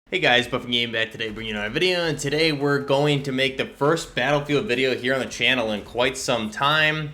Hey guys, Buffing Game back today bringing you another video, and today we're going to make the first Battlefield video here on the channel in quite some time.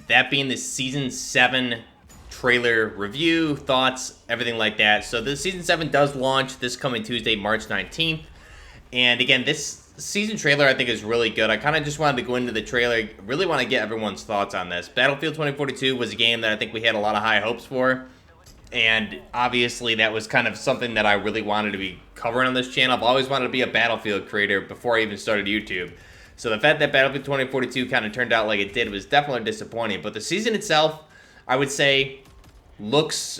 That being the Season 7 trailer review, thoughts, everything like that. So the Season 7 does launch this coming Tuesday, March 19th. And again, this season trailer I think is really good. I kind of just wanted to go into the trailer, really want to get everyone's thoughts on this. Battlefield 2042 was a game that I think we had a lot of high hopes for. And obviously that was kind of something that I really wanted to be covering on this channel. I've always wanted to be a Battlefield creator before I even started YouTube. So the fact that Battlefield 2042 kind of turned out like it did was definitely disappointing. But the season itself, I would say, looks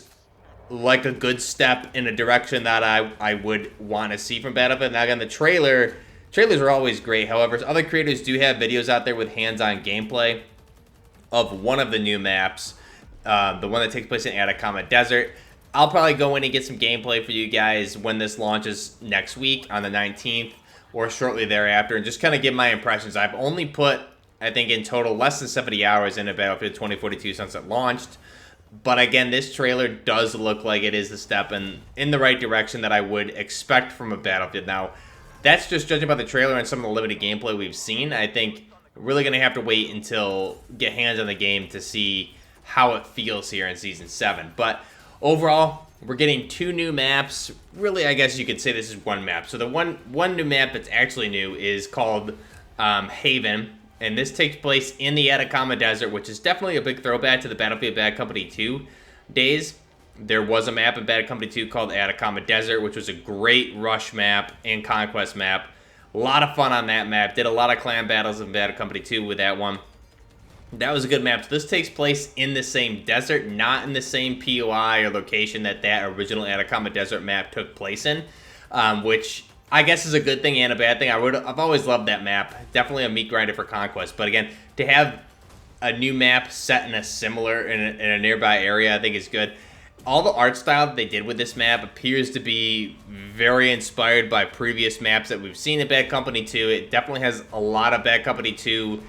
like a good step in a direction that I would want to see from Battlefield. Now again, the trailers are always great. However, other creators do have videos out there with hands-on gameplay of one of the new maps. The one that takes place in Atacama Desert. I'll probably go in and get some gameplay for you guys when this launches next week on the 19th or shortly thereafter, and just kind of give my impressions. I've only put, I think in total, less than 70 hours into Battlefield 2042 since it launched. But again, this trailer does look like it is a step in the right direction that I would expect from a Battlefield. Now, that's just judging by the trailer and some of the limited gameplay we've seen. I think we're really going to have to wait until get hands on the game to see how it feels here in Season 7. But overall, we're getting two new maps. Really, I guess you could say this is one map. So the one new map that's actually new is called Haven. And this takes place in the Atacama Desert, which is definitely a big throwback to the Battlefield Bad Company 2 days. There was a map in Bad Company 2 called Atacama Desert, which was a great rush map and conquest map. A lot of fun on that map. Did a lot of clan battles in Bad Company 2 with that one. That was a good map. So this takes place in the same desert, not in the same POI or location that original Atacama Desert map took place in, which I guess is a good thing and a bad thing. I've always loved that map. Definitely a meat grinder for Conquest. But again, to have a new map set in a similar, in a nearby area, I think is good. All the art style that they did with this map appears to be very inspired by previous maps that we've seen in Bad Company 2. It definitely has a lot of Bad Company 2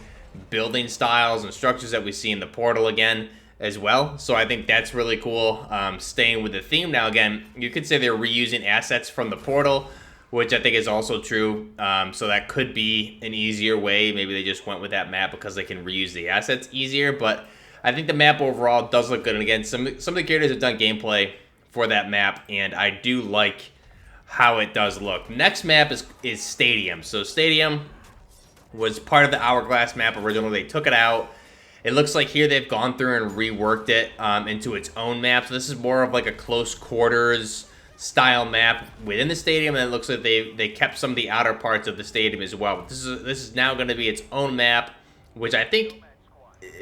building styles and structures that we see in the Portal again as well. So I think that's really cool, staying with the theme. Now again, you could say they're reusing assets from the Portal, which I think is also true. So that could be an easier way. Maybe they just went with that map because they can reuse the assets easier. But I think the map overall does look good. And again, some of the creators have done gameplay for that map, and I do like how it does look. Next map is Stadium. So Stadium was part of the Hourglass map originally. They took it out. It looks like here they've gone through and reworked it into its own map. So this is more of like a close quarters style map within the stadium, and it looks like they kept some of the outer parts of the stadium as well. This is now going to be its own map, which I think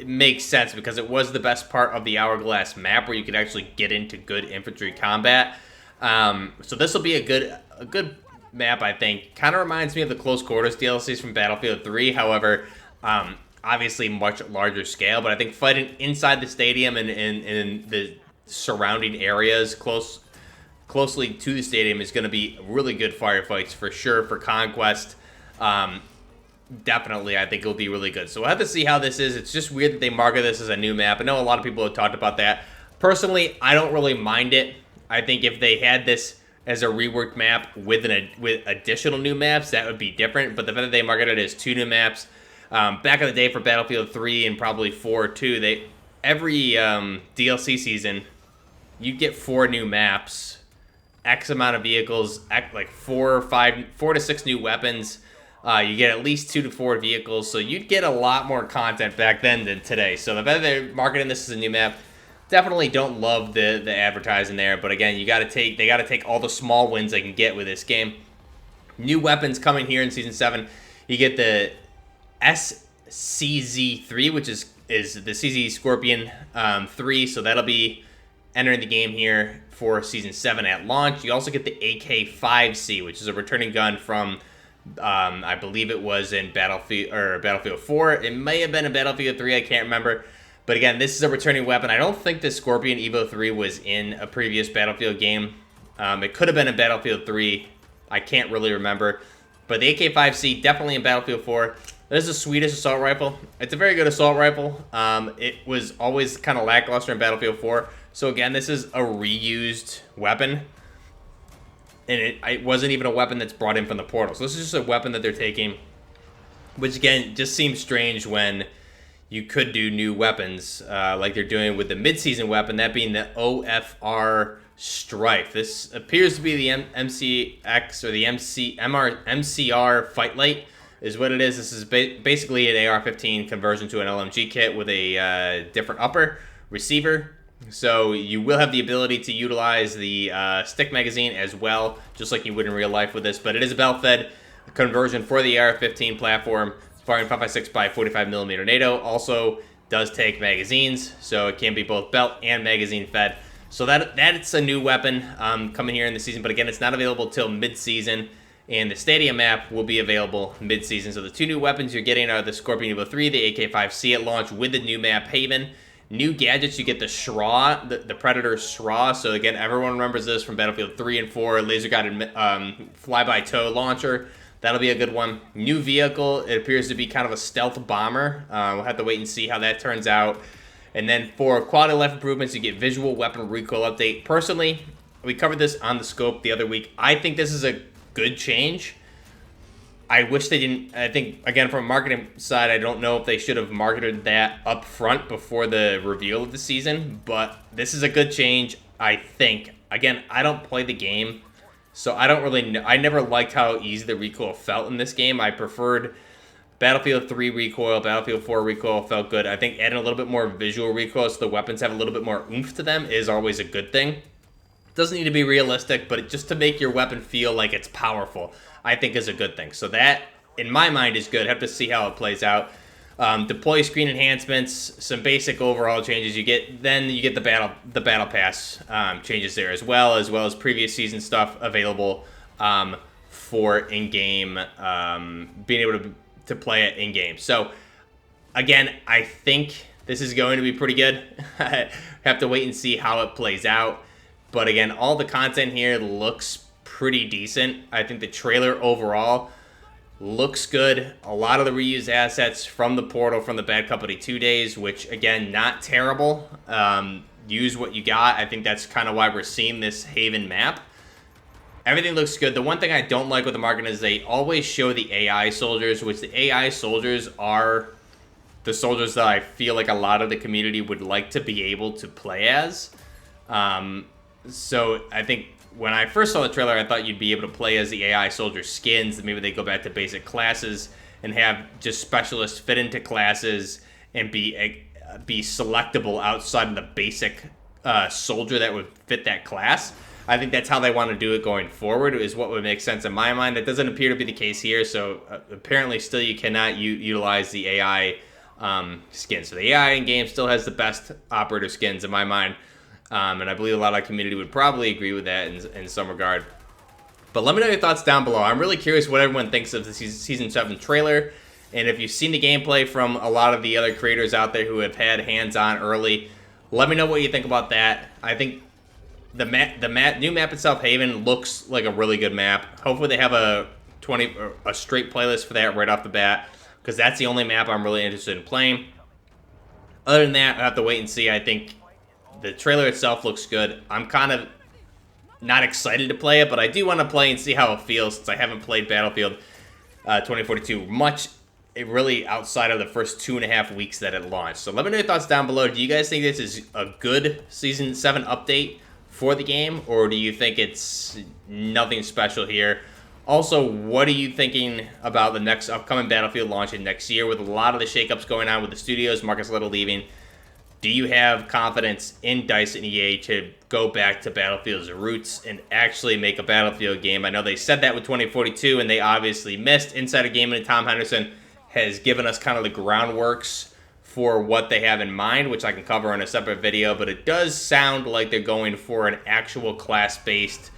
makes sense because it was the best part of the Hourglass map where you could actually get into good infantry combat. So this will be a good map, I think. Kind of reminds me of the Close Quarters DLCs from Battlefield 3. However, obviously much larger scale. But I think fighting inside the stadium and in the surrounding areas closely to the stadium is going to be really good firefights for sure for Conquest. Definitely, I think it'll be really good. So we'll have to see how this is. It's just weird that they market this as a new map. I know a lot of people have talked about that. Personally, I don't really mind it. I think if they had this as a reworked map with additional new maps, that would be different. But the fact that they marketed it as two new maps, back in the day for Battlefield 3 and probably 4 too, every DLC season, you'd get 4 new maps, X amount of vehicles, like 4 to 6 new weapons. You get at least 2 to 4 vehicles, so you'd get a lot more content back then than today. So the fact that they're marketing this as a new map, definitely don't love the advertising there, but again, they got to take all the small wins they can get with this game. New weapons coming here in Season 7. You get the SCZ-3, which is the CZ Scorpion 3, so that'll be entering the game here for Season 7 at launch. You also get the AK-5C, which is a returning gun from I believe it was in Battlefield 4. It may have been in Battlefield 3, I can't remember. But again, this is a returning weapon. I don't think the Scorpion Evo 3 was in a previous Battlefield game. It could have been in Battlefield 3. I can't really remember. But the AK-5C, definitely in Battlefield 4. This is a Swedish assault rifle. It's a very good assault rifle. It was always kind of lackluster in Battlefield 4. So again, this is a reused weapon. and it wasn't even a weapon that's brought in from the portal. So this is just a weapon that they're taking, which again just seems strange when you could do new weapons like they're doing with the mid-season weapon, that being the OFR Strife. This appears to be the MCX or the MCR Fight Light is what it is. This is basically an AR-15 conversion to an LMG kit with a different upper receiver. So you will have the ability to utilize the stick magazine as well, just like you would in real life with this. But it is a belt-fed conversion for the AR-15 platform, firing 5.56 by 45mm NATO. Also does take magazines, so it can be both belt and magazine fed. So that's a new weapon coming here in the season. But again, it's not available till mid-season, and the Stadium map will be available mid-season. So the two new weapons you're getting are the Scorpion Evo 3, the AK-5C at launch with the new map Haven. New gadgets, you get the SRAW, the Predator SRAW. So again, everyone remembers this from Battlefield 3 and 4, laser-guided fly-by-tow launcher. That'll be a good one. New vehicle, it appears to be kind of a stealth bomber. We'll have to wait and see how that turns out. And then for quality of life improvements, you get visual weapon recoil update. Personally, we covered this on the scope the other week. I think this is a good change. I wish they didn't. I think, again, from a marketing side, I don't know if they should have marketed that up front before the reveal of the season, but this is a good change, I think. Again, I don't play the game, so I don't really know. I never liked how easy the recoil felt in this game. I preferred Battlefield 3 recoil, Battlefield 4 recoil felt good. I think adding a little bit more visual recoil so the weapons have a little bit more oomph to them is always a good thing. Doesn't need to be realistic, but just to make your weapon feel like it's powerful, I think is a good thing. So that, in my mind, is good. Have to see how it plays out. Deploy screen enhancements, some basic overall changes. You get the battle pass changes there as well as previous season stuff available for in-game, being able to play it in-game. So again, I think this is going to be pretty good. Have to wait and see how it plays out. But again, all the content here looks pretty decent. I think the trailer overall looks good. A lot of the reused assets from the portal from the Bad Company 2 days, which again, not terrible. Use what you got. I think that's kind of why we're seeing this Haven map. Everything looks good. The one thing I don't like with the marketing is they always show the AI soldiers, which the AI soldiers are the soldiers that I feel like a lot of the community would like to be able to play as. So I think when I first saw the trailer, I thought you'd be able to play as the AI soldier skins. Maybe they go back to basic classes and have just specialists fit into classes and be selectable outside of the basic soldier that would fit that class. I think that's how they want to do it going forward, is what would make sense in my mind. That doesn't appear to be the case here, so apparently still you cannot utilize the AI skins. So the AI in-game still has the best operator skins in my mind. And I believe a lot of the community would probably agree with that in some regard. But let me know your thoughts down below. I'm really curious what everyone thinks of the Season 7 trailer. And if you've seen the gameplay from a lot of the other creators out there who have had hands-on early, let me know what you think about that. I think the new map itself, Haven, looks like a really good map. Hopefully they have a straight playlist for that right off the bat, because that's the only map I'm really interested in playing. Other than that, I have to wait and see. I think the trailer itself looks good. I'm kind of not excited to play it, but I do want to play and see how it feels, since I haven't played Battlefield 2042 much, really outside of the first 2.5 weeks that it launched. So let me know your thoughts down below. Do you guys think this is a good Season 7 update for the game, or do you think it's nothing special here? Also, what are you thinking about the next upcoming Battlefield launching next year with a lot of the shakeups going on with the studios, Marcus Little leaving? Do you have confidence in DICE and EA to go back to Battlefield's roots and actually make a Battlefield game? I know they said that with 2042, and they obviously missed. Insider Gaming and Tom Henderson has given us kind of the groundworks for what they have in mind, which I can cover in a separate video, but it does sound like they're going for an actual class-based,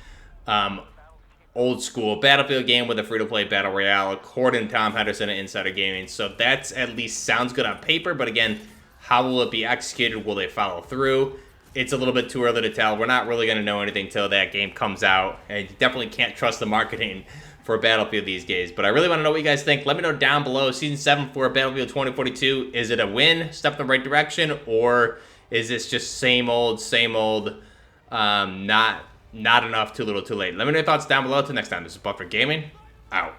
old-school Battlefield game with a free-to-play Battle Royale, according to Tom Henderson and Insider Gaming. So that's at least sounds good on paper, but again, how will it be executed? Will they follow through? It's a little bit too early to tell. We're not really going to know anything until that game comes out. And you definitely can't trust the marketing for Battlefield these days. But I really want to know what you guys think. Let me know down below. Season 7 for Battlefield 2042. Is it a win? Step in the right direction? Or is this just same old, not not enough, too little, too late. Let me know your thoughts down below. Till next time, this is Buffer Gaming, out.